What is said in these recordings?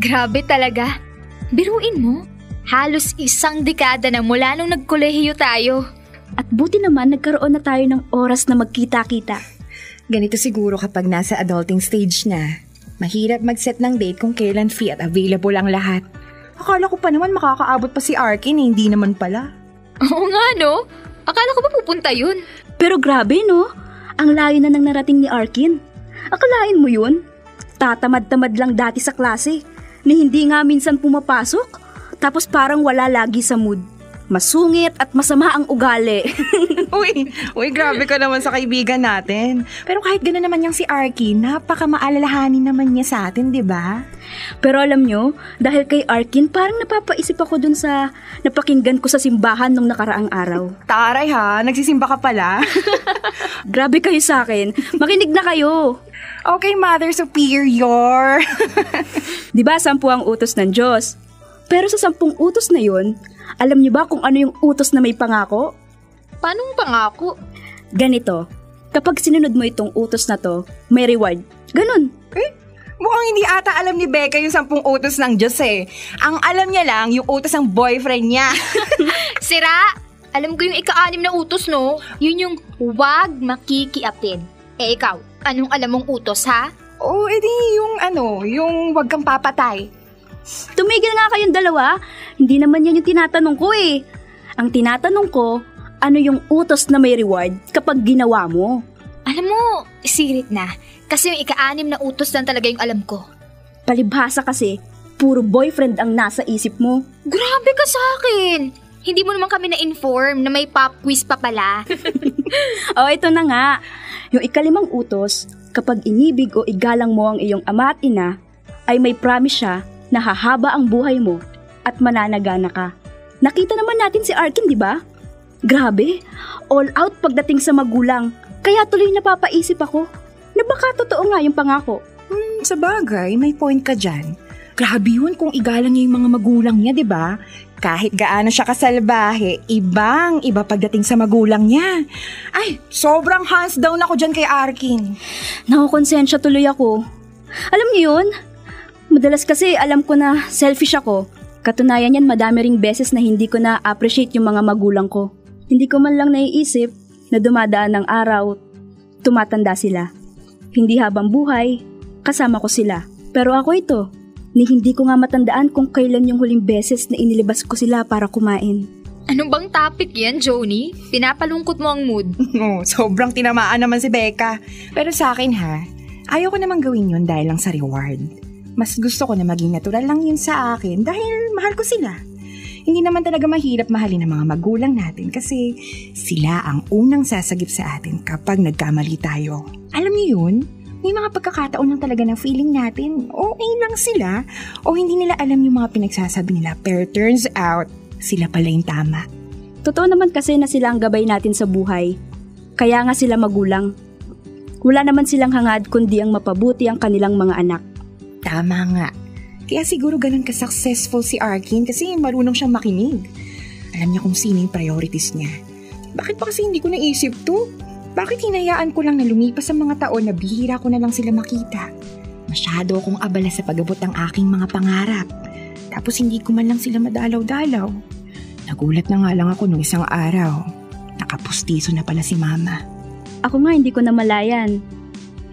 Grabe talaga. Biruin mo, halos isang dekada na mula nung nagkolehiyo tayo. At buti naman nagkaroon na tayo ng oras na magkita-kita. Ganito siguro kapag nasa adulting stage na. Mahirap mag-set ng date kung kailan free at available ang lahat. Akala ko pa naman makakaabot pa si Arkin hindi naman pala. Oo nga no, akala ko ba pupunta yun? Pero grabe no, ang layo na nang narating ni Arkin. Akalain mo yun? Tatamad-tamad lang dati sa klase, na hindi nga minsan pumapasok, tapos parang wala lagi sa mood. Masungit at masama ang ugali. Uy, grabe ka naman sa kaibigan natin. Pero kahit gano'n naman yung si Arkin, napaka-maalalahanin naman niya sa atin, di ba? Pero alam nyo, dahil kay Arkin, parang napapaisip ako dun sa napakinggan ko sa simbahan nung nakaraang araw. Taray ha, nagsisimba ka pala. Grabe kayo sa akin, makinig na kayo. Okay, Mother Superior. Di ba 10 ang utos ng Diyos? Pero sa 10 utos na yun, alam niyo ba kung ano yung utos na may pangako? Paanong pangako? Ganito, kapag sinunod mo itong utos na to, may reward. Ganun. Mukhang hindi ata alam ni Becca yung 10 utos ng Diyos eh. Ang alam niya lang yung utos ng boyfriend niya. Sira! Alam ko yung ika-6 na utos no? Yun yung huwag makikiapid. Eh ikaw, anong alam mong utos ha? Oo, edi yung huwag kang papatay. Tumigil nga kayong dalawa. Hindi naman yan yung tinatanong ko eh. Ang tinatanong ko, ano yung utos na may reward kapag ginawa mo? Alam mo, sirit na. Kasi yung ika-6 na utos lang talaga yung alam ko. Palibhasa kasi, puro boyfriend ang nasa isip mo. Grabe ka sa akin! Hindi mo naman kami na-inform na may pop quiz pa pala. O ito na nga. Yung ika-5 utos, kapag inibig o igalang mo ang iyong ama at ina, ay may promise siya na hahaba ang buhay mo at mananagana ka. Nakita naman natin si Arkin, di ba? Grabe, all out pagdating sa magulang. Kaya tuloy napapaisip ako na baka totoo nga yung pangako. Sa bagay, may point ka dyan. Grabe yun kung igalang niya yung mga magulang niya, di ba? Kahit gaano siya kasalbahe, ibang-iba pagdating sa magulang niya. Ay, sobrang hands down ako dyan kay Arkin. Nakukonsensya tuloy ako. Alam niyo yun? Madalas kasi alam ko na selfish ako. Katunayan yan, madami ring beses na hindi ko na-appreciate yung mga magulang ko. Hindi ko man lang naiisip na dumadaan ng araw, tumatanda sila. Hindi habang buhay, kasama ko sila. Pero ako ito, ni hindi ko nga matandaan kung kailan yung huling beses na inilabas ko sila para kumain. Ano bang topic yan, Joni? Pinapalungkot mo ang mood. Sobrang tinamaan naman si Becca. Pero sa akin ha, ayaw ko namang gawin yun dahil lang sa reward. Mas gusto ko na maging natural lang yun sa akin dahil mahal ko sila. Hindi naman talaga mahirap mahalin ang mga magulang natin kasi sila ang unang sasagip sa atin kapag nagkamali tayo. Alam niyo yun? May mga pagkakataon lang talaga ng feeling natin, okay lang sila o hindi nila alam yung mga pinagsasabi nila pero turns out, sila pala yung tama. Totoo naman kasi na sila ang gabay natin sa buhay. Kaya nga sila magulang. Wala naman silang hangad kundi ang mapabuti ang kanilang mga anak. Tama nga. Kaya siguro ganun ka-successful si Arkin kasi marunong siyang makinig. Alam niya kung sino yung priorities niya. Bakit pa kasi hindi ko naisip to? Bakit hinayaan ko lang na lumipas ang mga taon na bihira ko na lang sila makita? Masyado akong abala sa pag-abot ng aking mga pangarap. Tapos hindi ko man lang sila madalaw-dalaw. Nagulat na nga lang ako nung isang araw. Nakapustiso na pala si Mama. Ako nga hindi ko namalayan.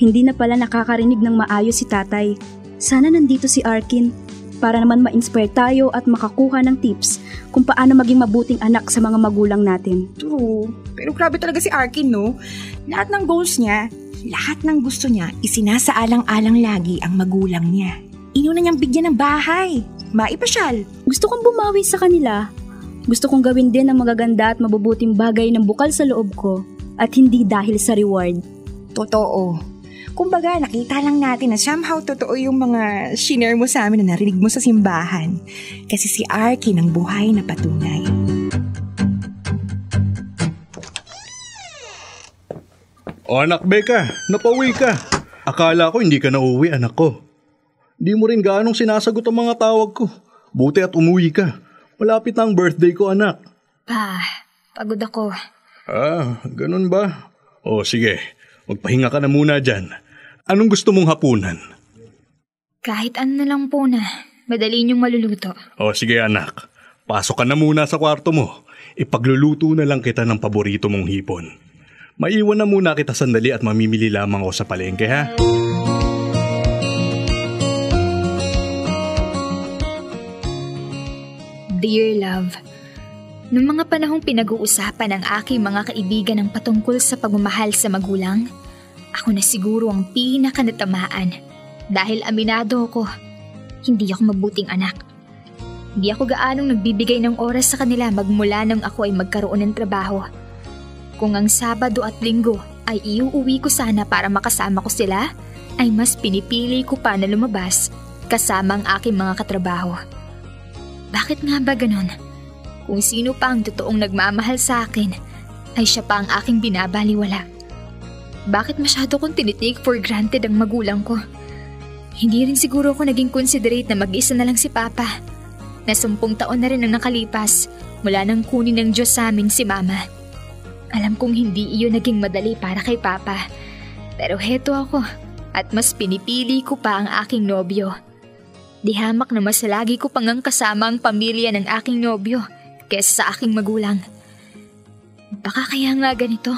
Hindi na pala nakakarinig ng maayos si tatay. Sana nandito si Arkin para naman ma-inspire tayo at makakuha ng tips kung paano maging mabuting anak sa mga magulang natin. True. Pero grabe talaga si Arkin, no? Lahat ng goals niya, lahat ng gusto niya, isinasaalang-alang lagi ang magulang niya. Inuna niyang bigyan ng bahay, maipasyal. Gusto kong bumawi sa kanila. Gusto kong gawin din ang magaganda at mabubuting bagay ng bukal sa loob ko at hindi dahil sa reward. Totoo. Kumbaga, nakita lang natin na somehow totoo yung mga shinare mo sa amin na narinig mo sa simbahan. Kasi si Arkin ang buhay na patunay. O anak Becca, napauwi ka. Akala ko hindi ka na uuwi, anak ko. Di mo rin gaanong sinasagot ang mga tawag ko. Buti at umuwi ka. Malapit na ang birthday ko, anak. Pa, pagod ako. Ganun ba? O sige, magpahinga ka na muna dyan. Anong gusto mong hapunan? Kahit ano na lang po na. Madali niyong maluluto. O sige anak, pasok ka na muna sa kwarto mo. Ipagluluto na lang kita ng paborito mong hipon. Maiwan na muna kita sandali at mamimili lamang ako sa palengke ha. Dear love, noong mga panahong pinag-uusapan ng aking mga kaibigan ang patungkol sa pagmamahal sa magulang, ako na siguro ang pinakanatamaan dahil aminado ako, hindi ako mabuting anak. Hindi ako gaanong nagbibigay ng oras sa kanila magmula nang ako ay magkaroon ng trabaho. Kung ang Sabado at Linggo ay iuuwi ko sana para makasama ko sila, ay mas pinipili ko pa na lumabas kasama ang aking mga katrabaho. Bakit nga ba ganon? Kung sino pa ang totoong nagmamahal sa akin, ay siya pa ang aking binabaliwala. Bakit masyado kong tinitake for granted ang magulang ko? Hindi rin siguro ako naging considerate na mag-isa na lang si Papa. Na 10 taon na rin ang nakalipas mula nang kunin ng Diyos sa amin si Mama. Alam kong hindi iyon naging madali para kay Papa. Pero heto ako at mas pinipili ko pa ang aking nobyo. Di hamak na mas lagi ko pang kasama ang pamilya ng aking nobyo kesa sa aking magulang. Baka kaya nga ganito.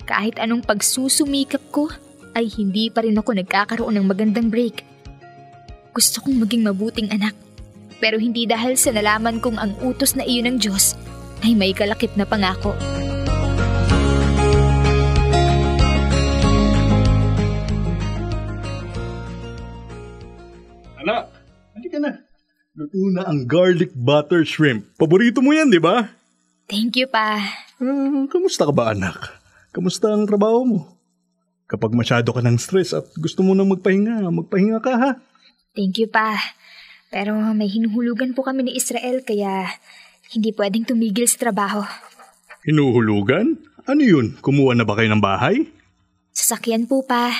Kahit anong pagsusumikap ko ay hindi pa rin ako nagkakaroon ng magandang break. Gusto kong maging mabuting anak. Pero hindi dahil sa nalaman kong ang utos na iyon ng Diyos ay may kalakip na pangako. Anak, halika na. Luto na ang garlic butter shrimp. Paborito mo yan, di ba? Thank you, Pa. Kamusta ka ba, anak? Kamusta ang trabaho mo? Kapag masyado ka ng stress at gusto mo nang magpahinga ka ha? Thank you, Pa. Pero may hinuhulugan po kami ni Israel kaya hindi pwedeng tumigil sa trabaho. Hinuhulugan? Ano yun? Kumuha na ba kayo ng bahay? Sasakyan po, Pa.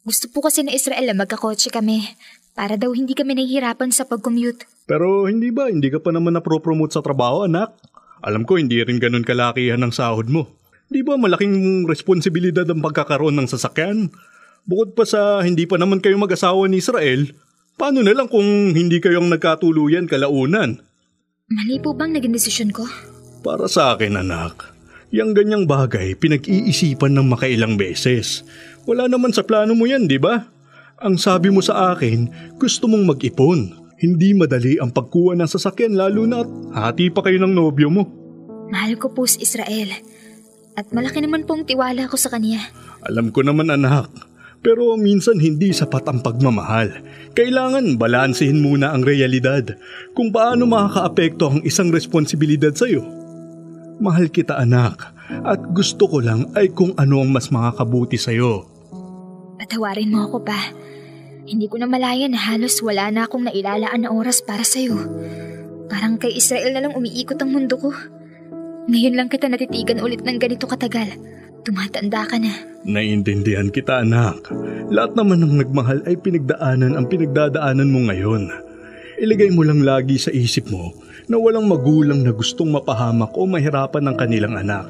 Gusto po kasi ni Israel na magkakotse kami para daw hindi kami nahihirapan sa pag-commute. Pero hindi ka pa naman napropromote sa trabaho, anak? Alam ko hindi rin ganun kalakihan ng sahod mo. Di ba malaking responsibilidad ang pagkakaroon ng sasakyan? Bukod pa sa hindi pa naman kayo mag-asawa ni Israel, paano na lang kung hindi kayong nagkatuluyan kalaunan? Mali po bang naging desisyon ko? Para sa akin, anak, yang ganyang bagay pinag-iisipan ng makailang beses. Wala naman sa plano mo yan, di ba? Ang sabi mo sa akin, gusto mong mag-ipon. Hindi madali ang pagkuha ng sasakyan lalo na at hati pa kayo ng nobyo mo. Mahal ko po si Israel. At malaki naman pong tiwala ko sa kanya. Alam ko naman, anak. Pero minsan hindi sapat ang pagmamahal. Kailangan balansehin muna ang realidad kung paano makakaapekto ang isang responsibilidad sa'yo. Mahal kita, anak, at gusto ko lang ay kung ano ang mas makakabuti sa'yo. Patawarin mo ako, Pa. Hindi ko na malaya na halos wala na akong nailalaan na oras para sa'yo. Parang kay Israel na lang umiikot ang mundo ko. Ngayon lang kita natitigan ulit ng ganito katagal. Tumatanda ka na. Naiintindihan kita, anak. Lahat naman ng nagmahal ay pinagdaanan ang pinagdadaanan mo ngayon. Ilagay mo lang lagi sa isip mo na walang magulang na gustong mapahamak o mahirapan ng kanilang anak.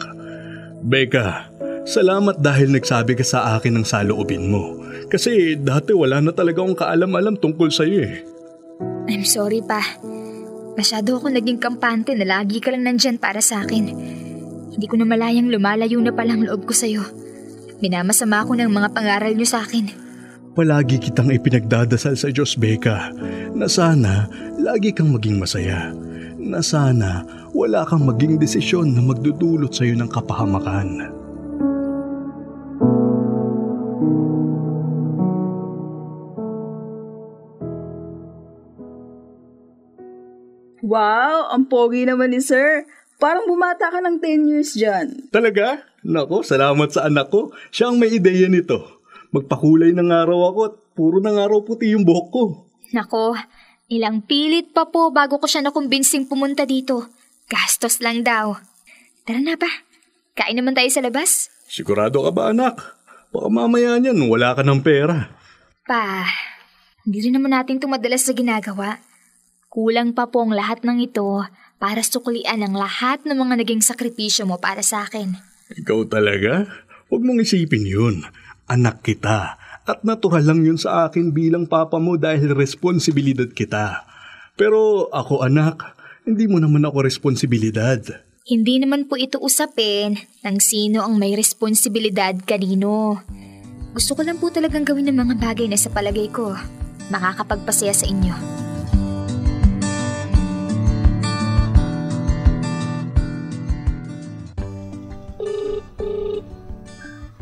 Becca, salamat dahil nagsabi ka sa akin ng saloobin mo. Kasi dati wala na talaga akong kaalam-alam tungkol sa'yo eh. I'm sorry, Pa. Masyado ako naging kampante na lagi ka lang nandyan para sa akin. Hindi ko na malayang lumalayo na palang loob ko sa'yo. Minamasama ako ng mga pangaral niyo sa akin. Palagi kitang ipinagdadasal sa Diyos, Becca, na sana lagi kang maging masaya. Na sana wala kang maging desisyon na magdudulot sa'yo ng kapahamakan. Wow, ang pogi naman ni Sir. Parang bumata ka ng 10 years dyan. Talaga? Nako, salamat sa anak ko. Siya ang may ideya nito. Magpakulay ng araw ako at puro ng araw puti yung buhok ko. Nako, ilang pilit pa po bago ko siya nakumbinsing pumunta dito. Gastos lang daw. Tara na ba? Kain naman tayo sa labas? Sigurado ka ba, anak? Baka mamaya niyan wala ka ng pera. Pa, hindi rin naman natin ito madalas sa ginagawa. Kulang pa po ang lahat ng ito para suklian ang lahat ng mga naging sakripisyo mo para sa akin. Ikaw talaga? Huwag mong isipin yun. Anak kita. At natural lang yun sa akin bilang papa mo dahil responsibilidad kita. Pero ako anak, hindi mo naman ako responsibilidad. Hindi naman po ito usapin ng sino ang may responsibilidad kanino. Gusto ko lang po talagang gawin ng mga bagay na sa palagay ko makakapagpasaya sa inyo.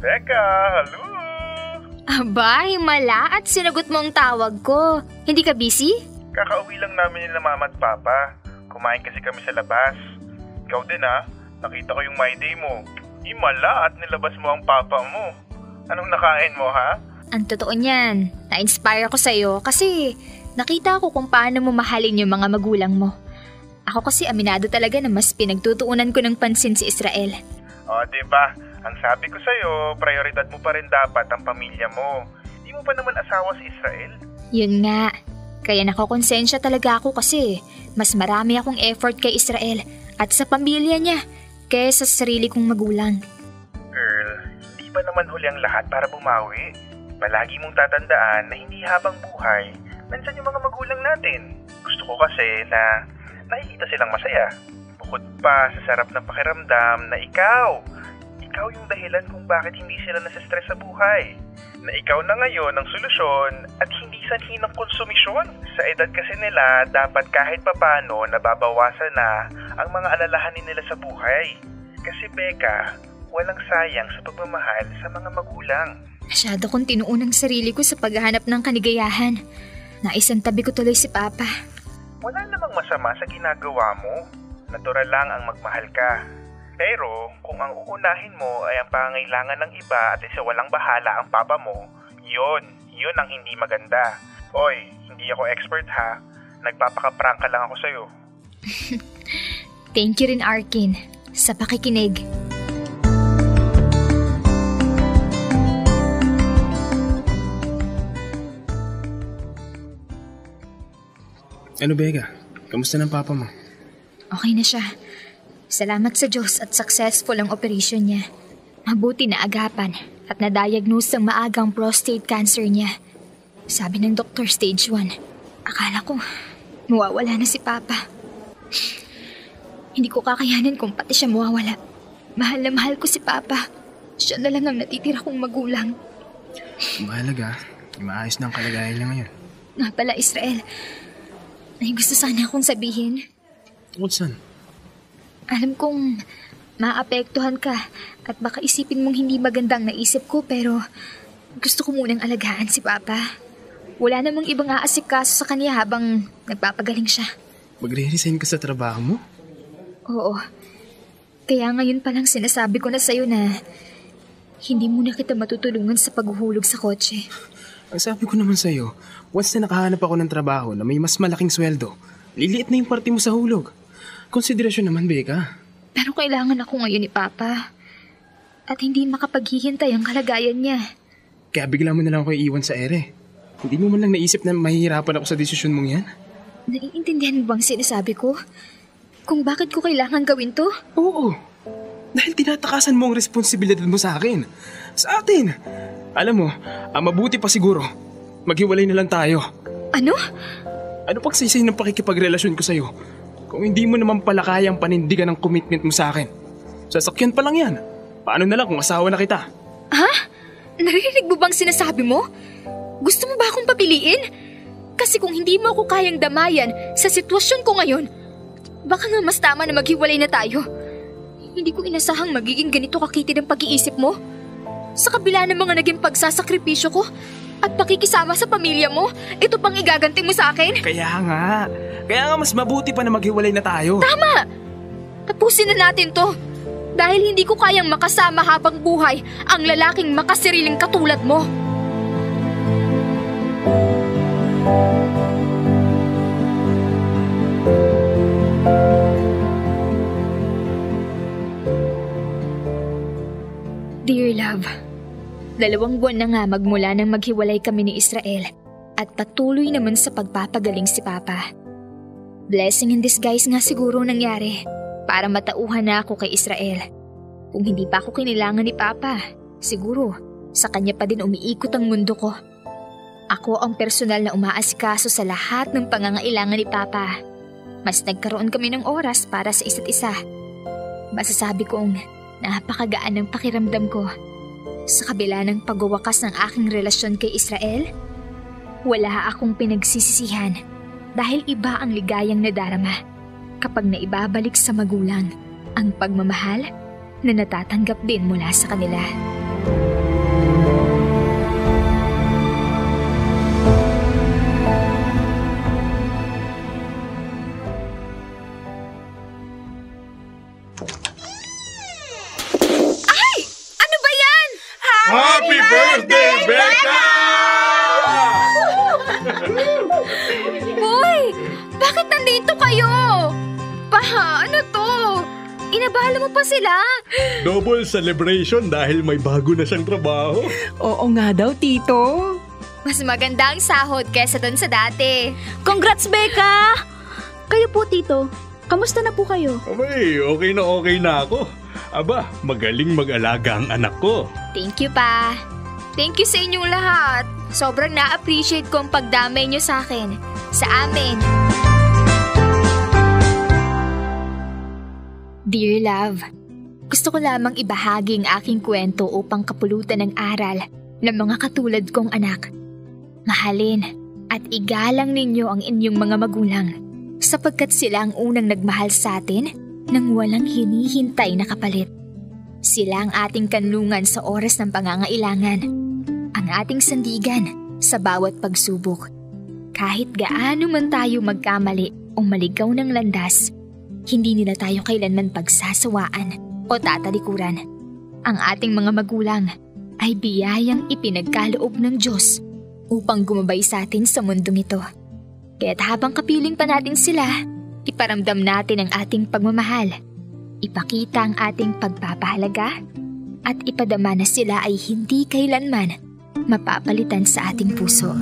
Becca, hello! Abay, mala at sinagot mo ang tawag ko. Hindi ka busy? Kakauwi lang namin nila mama at papa. Kumain kasi kami sa labas. Ikaw din nakita ko yung my day mo. Imala at nilabas mo ang papa mo. Anong nakain mo ha? Ang totoo niyan, na-inspire ko sa'yo kasi nakita ko kung paano mo mahalin yung mga magulang mo. Ako kasi aminado talaga na mas pinagtutuunan ko ng pansin si Israel. O, diba? Ang sabi ko sa'yo, prioridad mo pa rin dapat ang pamilya mo. Di mo pa naman asawa si Israel? Yun nga. Kaya nakokonsensya talaga ako kasi mas marami akong effort kay Israel at sa pamilya niya kaysa sa sarili kong magulang. Girl, hindi pa naman huli ang lahat para bumawi. Palagi mong tatandaan na hindi habang buhay, nandyan yung mga magulang natin. Gusto ko kasi na nakikita silang masaya. Bukod pa sa sarap ng pakiramdam na ikaw yung dahilan kung bakit hindi sila nasa-stress sa buhay. Na ikaw na ngayon ang solusyon at hindi sanhi ng konsumisyon. Sa edad kasi nila, dapat kahit papano nababawasan na ang mga alalahanin nila sa buhay. Kasi Becca, walang sayang sa pagmamahal sa mga magulang. Masyado kong tinuon ang sarili ko sa paghahanap ng kaligayahan. Naisantabi ko tuloy si Papa. Wala namang masama sa ginagawa mo. Natural lang ang magmahal ka. Pero kung ang uunahin mo ay ang pangangailangan ng iba at isa walang bahala ang papa mo, yun ang hindi maganda. Oy, hindi ako expert ha. Nagpapaka-prank lang ako sa'yo. Thank you rin, Arkin, sa pakikinig. Ano, Becca? Kamusta ng papa mo? Okay na siya. Salamat sa Diyos at successful ang operasyon niya. Mabuti na agapan at na-diagnose ang maagang prostate cancer niya. Sabi ng doktor, stage 1. Akala ko, mawawala na si Papa. Hindi ko kakayanin kung pati siya mawawala. Mahal na mahal ko si Papa. Siya na lang ang natitira kong magulang. Mahalaga, maayos na ang kalagayan niya ngayon. Nga pala, Israel, may gusto sana akong sabihin. Tungkol saan? Alam kong maapektuhan ka at baka isipin mong hindi magandang naisip ko pero gusto ko munang alagaan si Papa. Wala namang ibang aasikaso sa kanya habang nagpapagaling siya. Magre-resign ka sa trabaho mo? Oo. Kaya ngayon palang sinasabi ko na sa'yo na hindi muna kita matutulungan sa paghuhulog sa kotse. Ang sabi ko naman sa'yo, once na nakahanap ako ng trabaho na may mas malaking sweldo, liliit na yung parte mo sa hulog. Konsiderasyon naman, Becca. Pero kailangan ako ngayon ni Papa. At hindi makapaghihintay ang kalagayan niya. Kaya bigla mo na lang ako iiwan sa ere. Hindi mo man lang naisip na mahihirapan ako sa desisyon mong yan? Naiintindihan mo bang sinasabi ko? Kung bakit ko kailangan gawin to? Oo. Dahil tinatakasan mo ang responsibilidad mo sa akin. Sa atin. Alam mo, mabuti pa siguro. Maghiwalay na lang tayo. Ano? Ano pang sisay ng pakikipagrelasyon ko sa'yo? Kung hindi mo naman pala kayang panindigan ang commitment mo sa akin. Sasakyan pa lang yan. Paano na lang kung asawa na kita? Ha? Narinig mo bang sinasabi mo? Gusto mo ba akong papiliin? Kasi kung hindi mo ako kayang damayan sa sitwasyon ko ngayon, baka nga mas tama na maghiwalay na tayo. Hindi ko inasahang magiging ganito kakitid ang pag-iisip mo. Sa kabila ng mga naging pagsasakripisyo ko at pakikisama sa pamilya mo, ito pang igaganti mo sa akin? Kaya nga mas mabuti pa na maghiwalay na tayo. Tama! Tapusin na natin to. Dahil hindi ko kayang makasama habang buhay ang lalaking makasariling katulad mo. Dear love, 2 buwan na nga magmula nang maghiwalay kami ni Israel at patuloy naman sa pagpapagaling si Papa. Blessing in disguise nga siguro nangyari para matauhan na ako kay Israel. Kung hindi pa ako kinilangan ni Papa, siguro sa kanya pa din umiikot ang mundo ko. Ako ang personal na umaasikaso sa lahat ng pangangailangan ni Papa. Mas nagkaroon kami ng oras para sa isa't isa. Masasabi kong napakagaan ng pakiramdam ko. Sa kabila ng pagwawakas ng aking relasyon kay Israel, wala akong pinagsisisihan dahil iba ang ligayang nadarama kapag naibabalik sa magulang ang pagmamahal na natatanggap din mula sa kanila. Happy birthday, Becca! Boy! Bakit nandito kayo? Ano to? Inabala mo pa sila? Double celebration dahil may bago na siyang trabaho. Oo nga daw, Tito. Mas maganda ang sahod kesa dun sa dati. Congrats, Becca! Kayo po, Tito. Kamusta na po kayo? Abay, okay na ako. Aba, magaling mag-alaga ang anak ko. Thank you, Pa. Thank you sa inyong lahat. Sobrang na-appreciate ko ang pagdamay niyo sa akin. Sa amin. Dear Love, gusto ko lamang ibahagi ang aking kwento upang kapulutan ng aral ng mga katulad kong anak. Mahalin at igalang ninyo ang inyong mga magulang sapagkat sila ang unang nagmahal sa atin nang walang hinihintay na kapalit. Sila ang ating kanlungan sa oras ng pangangailangan, ang ating sandigan sa bawat pagsubok. Kahit gaano man tayo magkamali o maligaw ng landas, hindi nila tayo kailanman pagsasawaan o tatalikuran. Ang ating mga magulang ay biyayang ipinagkaloob ng Diyos upang gumabay sa atin sa mundong ito. Kaya't habang kapiling pa natin sila, iparamdam natin ang ating pagmamahal, ipakita ang ating pagpapahalaga, at ipadama na sila ay hindi kailanman mapapalitan sa ating puso.